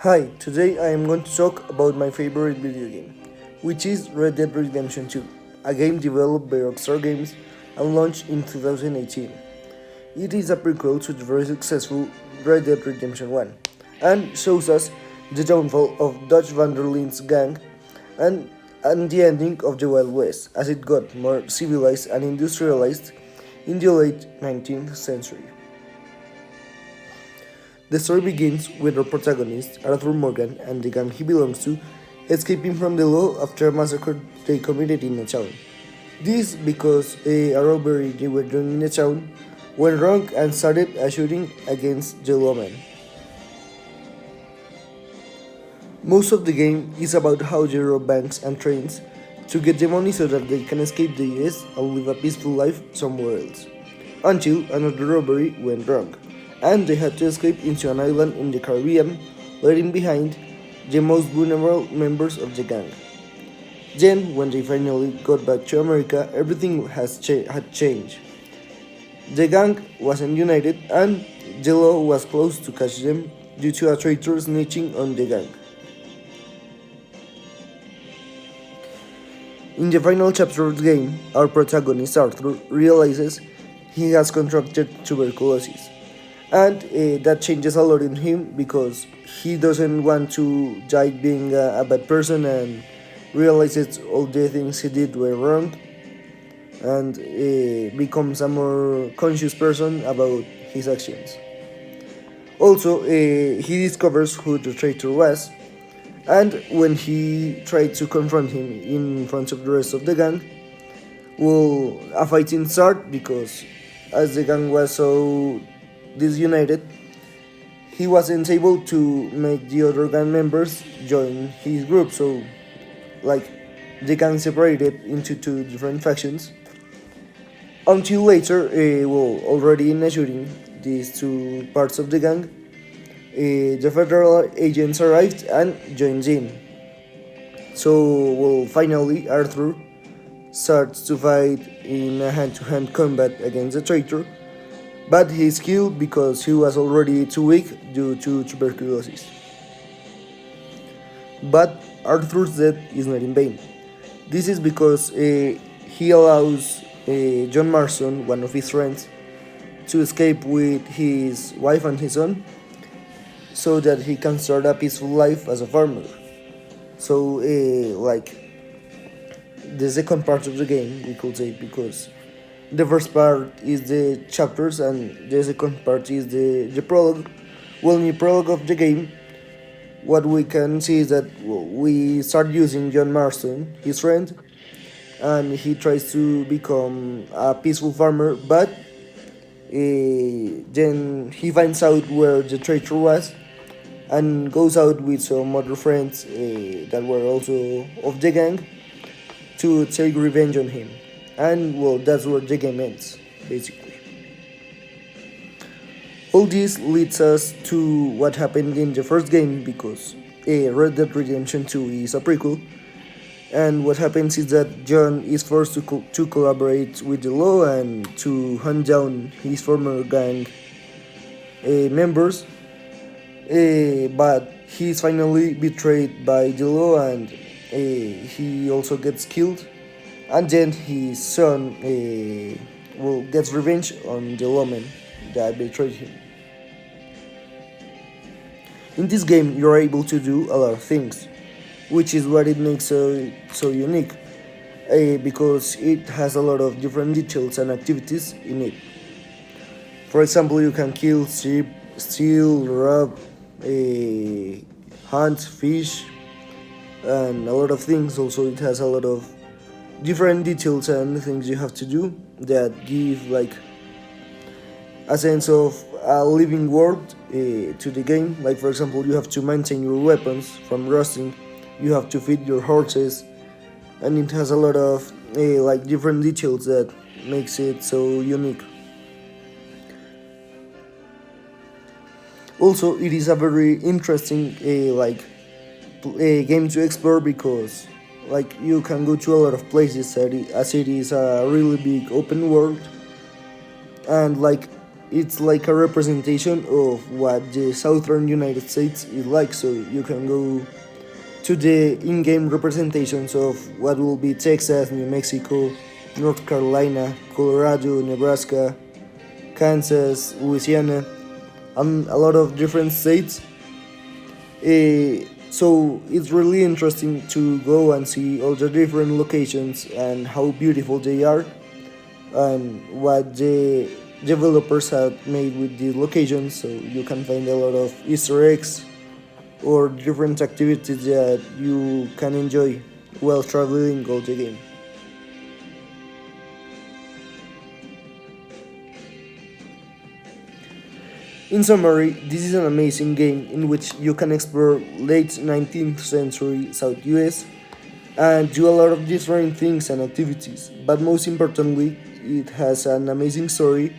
Hi, today I am going to talk about my favorite video game, which is Red Dead Redemption 2, a game developed by Rockstar Games and launched in 2018. It is a prequel to the very successful Red Dead Redemption 1 and shows us the downfall of Dutch van der Linde's gang and, and the ending of the Wild West as it got more civilized and industrialized in the late 19th century. The story begins with our protagonist, Arthur Morgan, and the gang he belongs to escaping from the law after a massacre they committed in a town. This because a robbery they were doing in the town went wrong and started a shooting against the lawmen. Most of the game is about how they rob banks and trains to get the money so that they can escape the US and live a peaceful life somewhere else. Until another robbery went wrong, and they had to escape into an island in the Caribbean, leaving behind the most vulnerable members of the gang. Then, when they finally got back to America, everything had changed. The gang wasn't united, and the law was close to catch them due to a traitor snitching on the gang. In the final chapter of the game, our protagonist Arthur realizes he has contracted tuberculosis, and that changes a lot in him because he doesn't want to die being a bad person and realizes all the things he did were wrong and becomes a more conscious person about his actions. Also, he discovers who the traitor was, and when he tried to confront him in front of the rest of the gang, well, a fighting started because as the gang was so disunited, he wasn't able to make the other gang members join his group. So, like, the gang separated into two different factions. Until later, already in a shooting, these two parts of the gang, the federal agents arrived and joined in. So, finally, Arthur starts to fight in a hand-to-hand combat against the traitor, but he is killed because he was already too weak due to tuberculosis. But Arthur's death is not in vain. This is because he allows John Marston, one of his friends, to escape with his wife and his son so that he can start a peaceful life as a farmer. So, like, the second part of the game, we could say, because the first part is the chapters and the second part is the prologue. Well, in the prologue of the game, what we can see is that we start using John Marston, his friend, and he tries to become a peaceful farmer, but then he finds out where the traitor was and goes out with some other friends that were also of the gang to take revenge on him. And well, that's where the game ends, basically. All this leads us to what happened in the first game because Red Dead Redemption 2 is a prequel. And what happens is that John is forced to collaborate with the law and to hunt down his former gang members. But he's finally betrayed by the law and he also gets killed. And then his son gets revenge on the lawman that betrayed him. In this game, you're able to do a lot of things, which is what it makes so unique, because it has a lot of different details and activities in it. For example, you can kill sheep, steal, rob, hunt, fish, and a lot of things. Also, it has a lot of different details and things you have to do that give like a sense of a living world to the game. Like, for example, you have to maintain your weapons from rusting, you have to feed your horses, and it has a lot of like different details that makes it so unique. Also, it is a very interesting game to explore because like you can go to a lot of places as it is a really big open world, and like it's like a representation of what the southern United States is like. So you can go to the in-game representations of what will be Texas, New Mexico, North Carolina, Colorado, Nebraska, Kansas, Louisiana, and a lot of different states. So it's really interesting to go and see all the different locations and how beautiful they are and what the developers have made with these locations. So you can find a lot of Easter eggs or different activities that you can enjoy while traveling all the game. In summary, this is an amazing game in which you can explore late 19th century South US and do a lot of different things and activities. But most importantly, it has an amazing story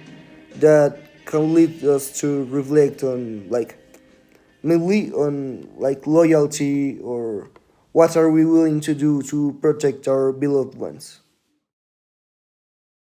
that can lead us to reflect on mainly on loyalty or what are we willing to do to protect our beloved ones.